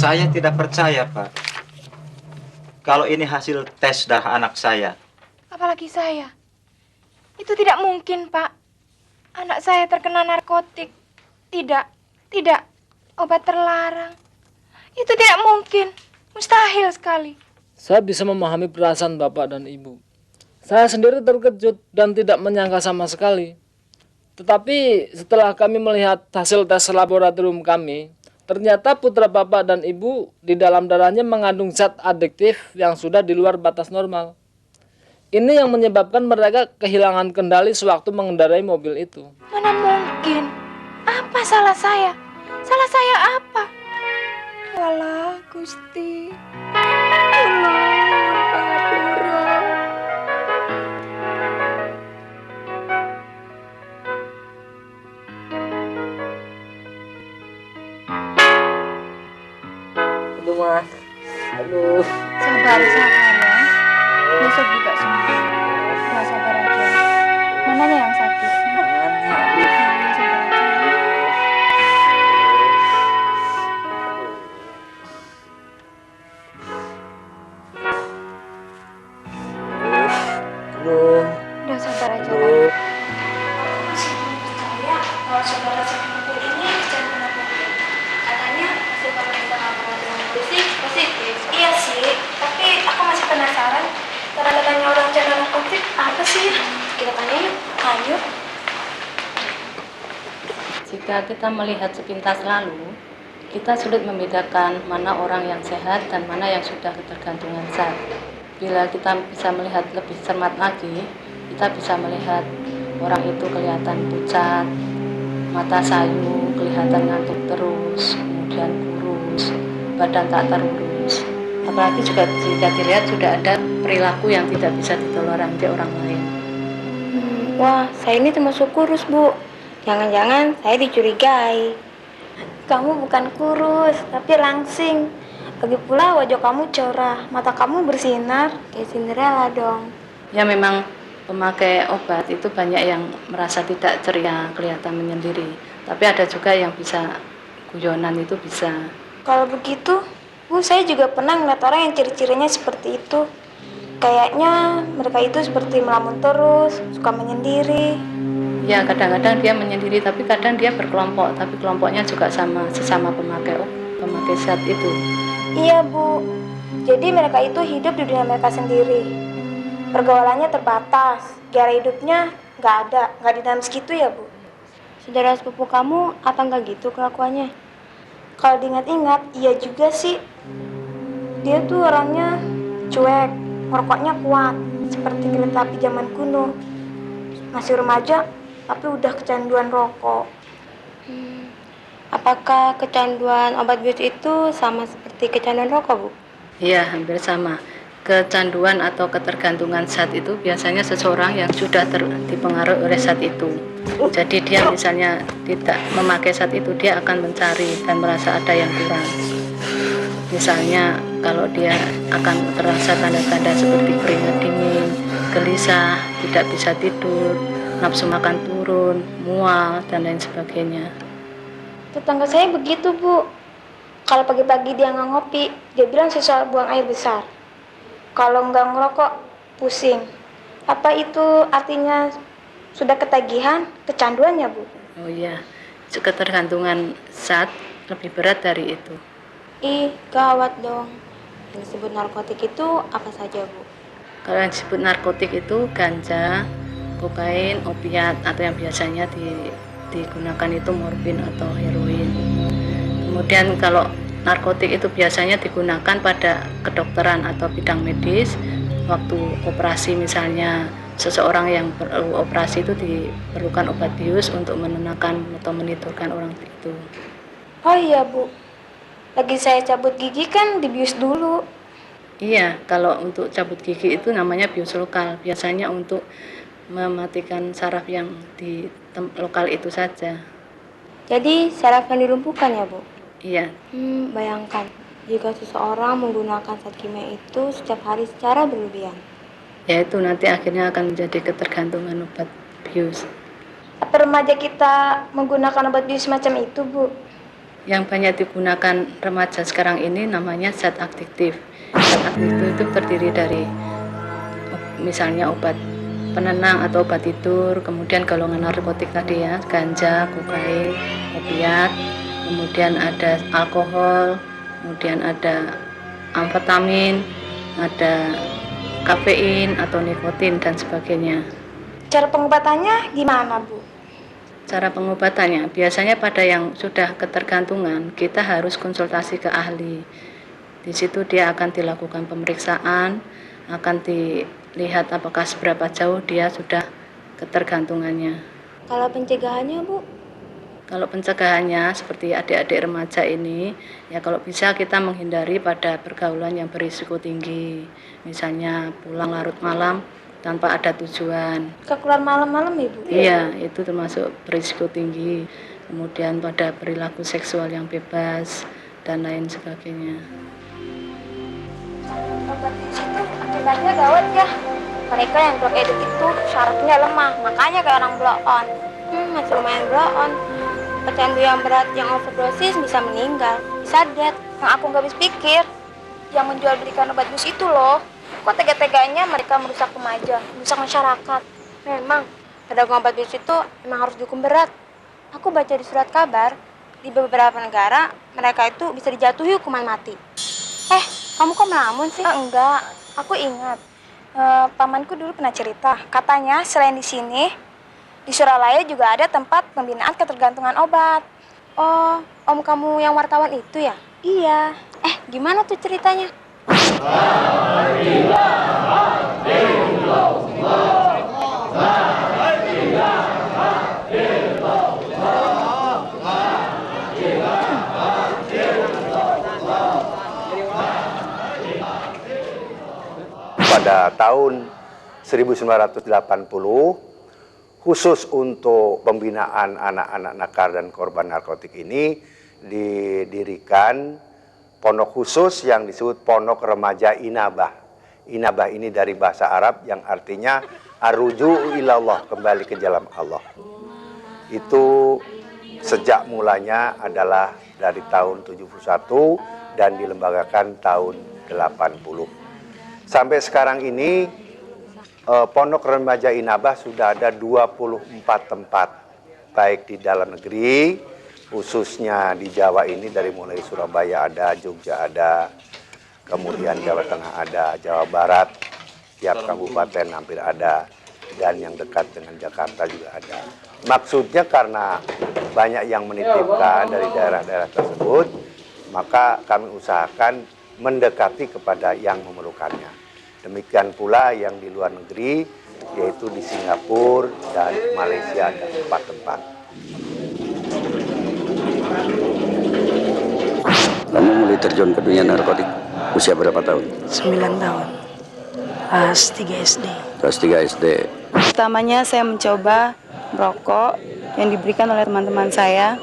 Saya tidak percaya, Pak. Kalau ini hasil tes darah anak saya. Apalagi saya. Itu tidak mungkin, Pak. Anak saya terkena narkotik. Tidak, tidak. Obat terlarang. Itu tidak mungkin. Mustahil sekali. Saya bisa memahami perasaan Bapak dan Ibu. Saya sendiri terkejut dan tidak menyangka sama sekali. Tetapi setelah kami melihat hasil tes laboratorium kami, ternyata putra Bapak dan Ibu di dalam darahnya mengandung zat adiktif yang sudah di luar batas normal. Ini yang menyebabkan mereka kehilangan kendali sewaktu mengendarai mobil itu. Mana mungkin? Apa salah saya? Salah saya apa? Walah, Gusti. Aduh mas, aduh. Sabar ya. Besok juga sembuh. Ya, sabar aja. Mananya yang sakit? Tangannya. Sabar aja. Aduh. Udah sabar aja. Aduh. Kalau saudara sepupu ini jangan narkotik. Katanya hasil pemeriksaan laboratorium polisi positif. Iya sih, tapi aku masih penasaran. Tanda-tandanya orang candu narkotik apa sih? Kita tanya yuk. Ayo. Jika kita melihat sepintas lalu, kita sulit membedakan mana orang yang sehat dan mana yang sudah ketergantungan zat. Bila kita bisa melihat lebih cermat lagi, kita bisa melihat orang itu kelihatan pucat, mata sayu, kelihatan ngantuk terus, kemudian kurus, badan tak terurus. Apalagi juga jika dilihat sudah ada perilaku yang tidak bisa ditoleransi orang lain. Wah, saya ini termasuk kurus, Bu. Jangan-jangan saya dicurigai. Kamu bukan kurus, tapi langsing. Lagi pula wajah kamu cerah, mata kamu bersinar. Kayak Cinderella dong. Ya memang pemakai obat itu banyak yang merasa tidak ceria, kelihatan menyendiri. Tapi ada juga yang bisa guyonan itu bisa. Kalau begitu, Bu, saya juga pernah ngeliat orang yang ciri-cirinya seperti itu. Kayaknya mereka itu seperti melamun terus, suka menyendiri. Ya kadang-kadang dia menyendiri, tapi kadang dia berkelompok. Tapi kelompoknya juga sama sesama pemakai zat itu. Iya, Bu. Jadi mereka itu hidup di dunia mereka sendiri. Pergaulannya terbatas, gaya hidupnya nggak dinamis gitu ya, Bu. Saudara sepupu kamu apa nggak gitu kelakuannya? Kalau diingat-ingat, iya juga sih. Dia tuh orangnya cuek, merokoknya kuat, seperti kereta api zaman kuno. Masih remaja, tapi udah kecanduan rokok. Apakah kecanduan obat bius itu sama seperti kecanduan rokok, Bu? Iya, hampir sama. Kecanduan atau ketergantungan zat itu biasanya seseorang yang sudah dipengaruhi oleh zat itu. Jadi dia misalnya tidak memakai zat itu, dia akan mencari dan merasa ada yang kurang. Misalnya kalau dia akan terasa tanda-tanda seperti keringat dingin, gelisah, tidak bisa tidur, nafsu makan turun, mual, dan lain sebagainya. Tetangga saya begitu, Bu. Kalau pagi-pagi dia nggak ngopi, dia bilang sesuai buang air besar. Kalau nggak ngerokok, pusing. Apa itu artinya sudah ketagihan, kecanduannya, Bu? Oh iya, ketergantungan zat lebih berat dari itu. Ih, gawat dong. Yang disebut narkotik itu apa saja, Bu? Kalau yang disebut narkotik itu ganja, kokain, opiat, atau yang biasanya digunakan itu morfin atau heroin. Kemudian kalau narkotik itu biasanya digunakan pada kedokteran atau bidang medis. Waktu operasi misalnya seseorang yang perlu operasi itu diperlukan obat bius untuk menenangkan atau menidurkan orang itu. Oh iya, Bu. Lagi saya cabut gigi kan dibius dulu. Iya, kalau untuk cabut gigi itu namanya bius lokal. Biasanya untuk mematikan saraf yang di lokal itu saja. Jadi saraf yang dilumpuhkan ya, Bu? Iya. Bayangkan jika seseorang menggunakan zat kimia itu setiap hari secara berlebihan. Ya itu nanti akhirnya akan menjadi ketergantungan obat bius. Apa remaja kita menggunakan obat bius semacam itu, Bu? Yang banyak digunakan remaja sekarang ini namanya zat adiktif. Zat adiktif itu terdiri dari misalnya obat penenang atau obat tidur, kemudian golongan narkotik tadi ya, ganja, kokain, opiat, kemudian ada alkohol, kemudian ada amfetamin, ada kafein atau nikotin dan sebagainya. Cara pengobatannya gimana, Bu? Cara pengobatannya, biasanya pada yang sudah ketergantungan, kita harus konsultasi ke ahli. Di situ dia akan dilakukan pemeriksaan, akan dilihat apakah seberapa jauh dia sudah ketergantungannya. Kalau pencegahannya, Bu? Kalau pencegahannya seperti adik-adik remaja ini, ya kalau bisa kita menghindari pada pergaulan yang berisiko tinggi. Misalnya pulang larut malam tanpa ada tujuan. Suka keluar malam-malam ya, Bu? Iya, itu termasuk berisiko tinggi. Kemudian pada perilaku seksual yang bebas dan lain sebagainya. Obat itu akibatnya gawat ya. Mereka yang drug addict itu syarafnya lemah, makanya kayak orang blow on. Masih lumayan blow on. Pecandu yang berat yang overdosis bisa meninggal, bisa death. Yang aku nggak habis pikir, yang menjual belikan obat bius itu loh. Kok tega-teganya mereka merusak remaja, merusak masyarakat. Memang, pedagang obat bius itu memang harus dihukum berat. Aku baca di surat kabar, di beberapa negara, mereka itu bisa dijatuhi hukuman mati. Kamu kok melamun sih? Enggak, aku ingat. Pamanku dulu pernah cerita, katanya selain di sini, di Suralaya juga ada tempat pembinaan ketergantungan obat. Oh, om kamu yang wartawan itu ya? Iya. Gimana tuh ceritanya? Pada tahun 1980, khusus untuk pembinaan anak-anak nakal dan korban narkotik ini didirikan pondok khusus yang disebut Pondok Remaja Inabah. Inabah ini dari bahasa Arab yang artinya arruju ilallah, kembali ke jalan Allah. Itu sejak mulanya adalah dari tahun 71 dan dilembagakan tahun 80. Sampai sekarang ini Pondok Remaja Inabah sudah ada 24 tempat, baik di dalam negeri, khususnya di Jawa ini dari mulai Surabaya ada, Jogja ada, kemudian Jawa Tengah ada, Jawa Barat, tiap kabupaten hampir ada, dan yang dekat dengan Jakarta juga ada. Maksudnya karena banyak yang menitipkan dari daerah-daerah tersebut, maka kami usahakan mendekati kepada yang memerlukannya. Demikian pula yang di luar negeri, yaitu di Singapura dan Malaysia ada 4 tempat. Kamu mulai terjun ke dunia narkotik usia berapa tahun? 9 tahun, kelas 3 SD. Kelas 3 SD. Pertamanya saya mencoba merokok yang diberikan oleh teman-teman saya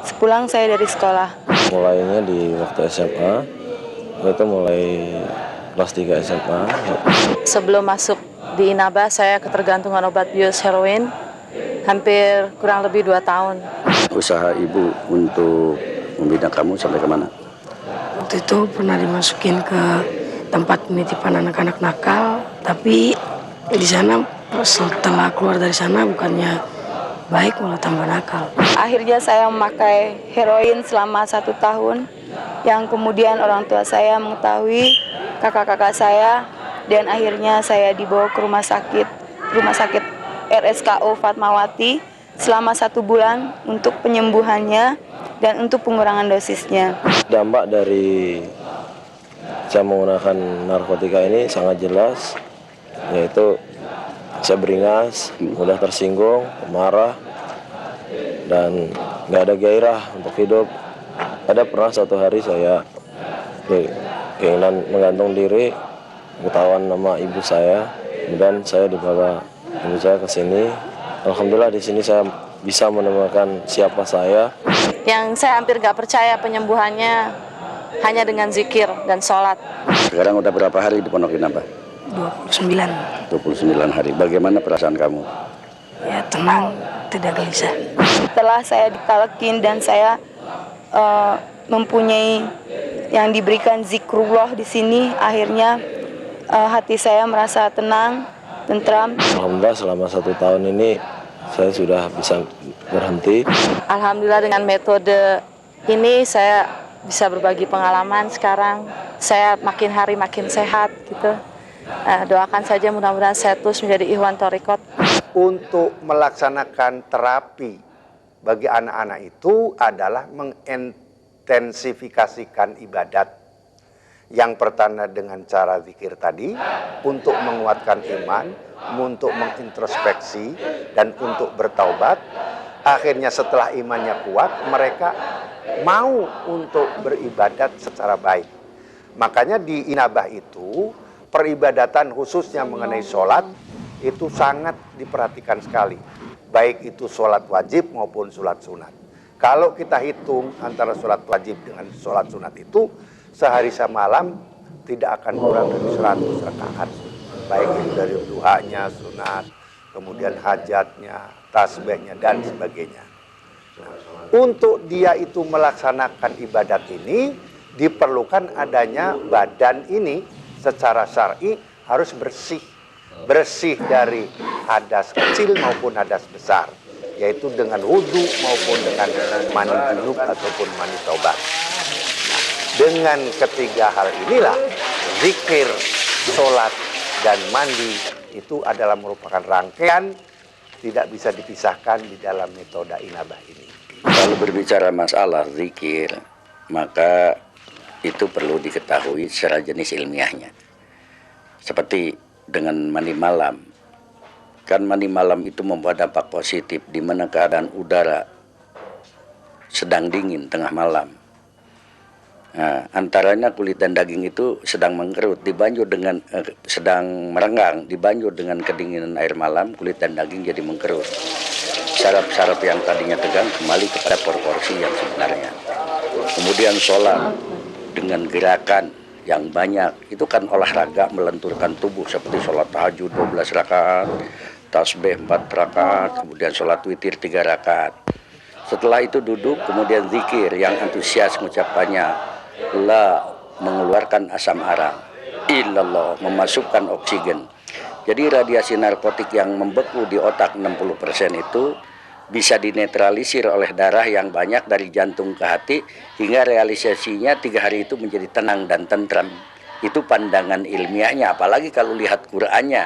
sepulang saya dari sekolah. Mulainya di waktu SMA, itu mulai kelas 3 SMA. Sebelum masuk di Inabah, saya ketergantungan obat bius heroin hampir kurang lebih 2 tahun. Usaha ibu untuk membina kamu sampai kemana? Waktu itu pernah dimasukin ke tempat penitipan anak-anak nakal, tapi di sana setelah keluar dari sana bukannya baik malah tambah nakal. Akhirnya saya memakai heroin selama 1 tahun, yang kemudian orang tua saya mengetahui, kakak-kakak saya, dan akhirnya saya dibawa ke rumah sakit RSKO Fatmawati selama 1 bulan untuk penyembuhannya dan untuk pengurangan dosisnya. Dampak dari saya menggunakan narkotika ini sangat jelas, yaitu saya beringas, mudah tersinggung, marah, dan nggak ada gairah untuk hidup. Ada pernah suatu hari saya keinginan menggantung diri, ketahuan nama ibu saya, kemudian saya dibawa ibu saya ke sini. Alhamdulillah di sini saya bisa menemukan siapa saya. Yang saya hampir nggak percaya penyembuhannya hanya dengan zikir dan sholat. Sekarang udah berapa hari di Pondok Inabah? 29. 29 hari. Bagaimana perasaan kamu? Ya tenang, tidak gelisah. Setelah saya ditalekin dan saya mempunyai yang diberikan zikrullah di sini, akhirnya hati saya merasa tenang, tentram. Alhamdulillah selama 1 tahun ini saya sudah bisa berhenti. Alhamdulillah dengan metode ini saya bisa berbagi pengalaman. Sekarang saya makin hari makin sehat gitu. Doakan saja mudah-mudahan saya terus menjadi ikhwan thariqat. Untuk melaksanakan terapi bagi anak-anak itu adalah mengintensifikasikan ibadat. Yang pertama dengan cara zikir tadi, untuk menguatkan iman, untuk mengintrospeksi, dan untuk bertaubat. Akhirnya setelah imannya kuat, mereka mau untuk beribadat secara baik. Makanya di Inabah itu, peribadatan khususnya mengenai sholat, itu sangat diperhatikan sekali. Baik itu sholat wajib maupun sholat sunat. Kalau kita hitung antara sholat wajib dengan sholat sunat itu, sehari semalam tidak akan kurang dari 100 rakaat. Baik itu dari duhanya, sunat, kemudian hajatnya, tasbihnya, dan sebagainya. Nah, untuk dia itu melaksanakan ibadat ini, diperlukan adanya badan ini secara syar'i harus bersih. Bersih dari hadas kecil maupun hadas besar, yaitu dengan wudhu maupun dengan mandi junub ataupun mandi taubat. Dengan ketiga hal inilah, zikir, sholat, dan mandi itu adalah merupakan rangkaian tidak bisa dipisahkan di dalam metode Inabah ini. Kalau berbicara masalah zikir, maka itu perlu diketahui secara jenis ilmiahnya. Seperti dengan mandi malam. Kan mandi malam itu membawa dampak positif di mana keadaan udara sedang dingin tengah malam. Nah, antaranya kulit dan daging itu sedang mengkerut, dibanjur dengan sedang merenggang, dibanjur dengan kedinginan air malam, kulit dan daging jadi mengkerut. Saraf-saraf yang tadinya tegang kembali kepada proporsi yang sebenarnya. Kemudian sholat dengan gerakan yang banyak, itu kan olahraga melenturkan tubuh seperti sholat tahajud 12 rakaat, tasbih 4 rakaat, kemudian sholat witir 3 rakaat. Setelah itu duduk, kemudian zikir yang antusias mengucapkannya. La mengeluarkan asam arang, illallah memasukkan oksigen. Jadi radiasi narkotik yang membeku di otak 60% itu bisa dinetralisir oleh darah yang banyak dari jantung ke hati, hingga realisasinya 3 hari itu menjadi tenang dan tentram. Itu pandangan ilmiahnya, apalagi kalau lihat Qur'annya.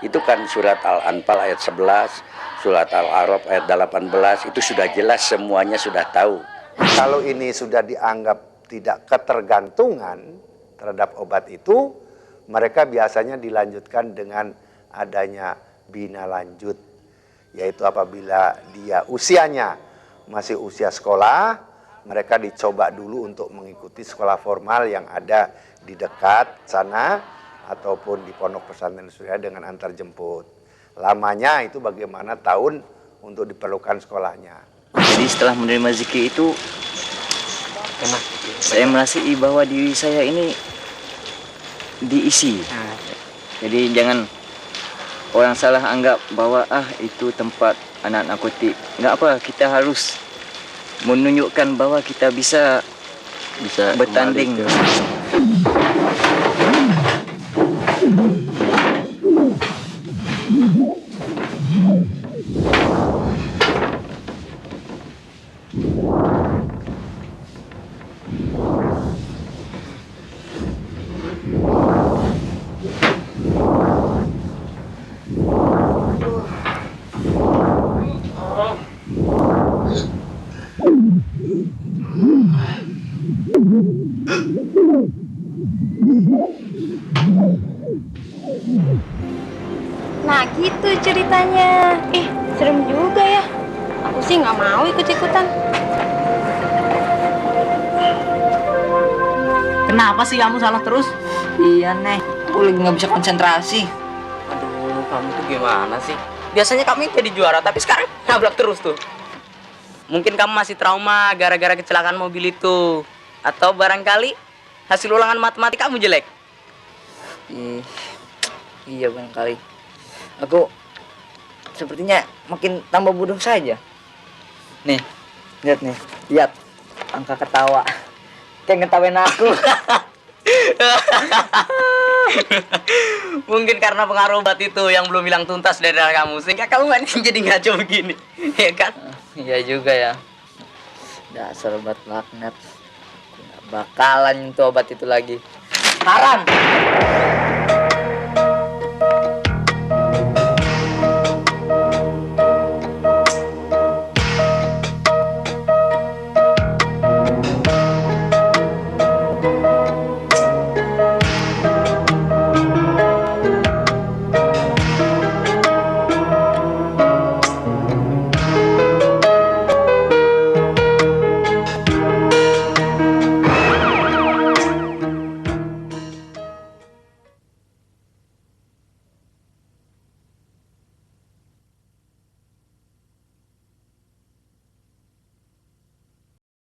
Itu kan surat Al-Anfal ayat 11, surat Al-A'raf ayat 18, itu sudah jelas, semuanya sudah tahu. Kalau ini sudah dianggap tidak ketergantungan terhadap obat itu, mereka biasanya dilanjutkan dengan adanya bina lanjut, yaitu apabila dia usianya masih usia sekolah, mereka dicoba dulu untuk mengikuti sekolah formal yang ada di dekat sana ataupun di pondok pesantren Surya dengan antar jemput. Lamanya itu bagaimana tahun untuk diperlukan sekolahnya. Jadi setelah menerima zikir itu, saya merasai bahwa diri saya ini diisi. Jadi jangan orang salah anggap bahwa itu tempat anak narkotik. Enggak apa, kita harus menunjukkan bahwa kita bisa bertanding. Nah gitu ceritanya. Serem juga ya. Aku sih nggak mau ikut-ikutan. Kenapa sih kamu salah terus? Iya, Neh. Aku lagi nggak bisa konsentrasi. Aduh, kamu tuh gimana sih? Biasanya kamu jadi juara, tapi sekarang nabrak terus tuh. Mungkin kamu masih trauma gara-gara kecelakaan mobil itu. Atau barangkali hasil ulangan matematika kamu jelek. Iya, barangkali. Aku sepertinya makin tambah bodoh saja. Nih, lihat nih. Lihat. Angka ketawa. Kayak ngetawain aku. Mungkin karena pengaruh obat itu yang belum hilang tuntas dari darah kamu, sehingga kamu jadi ngaco begini, ya kan? Iya juga ya. Dasar obat laknat. Nggak bakalan nyentuh obat itu lagi. Haram.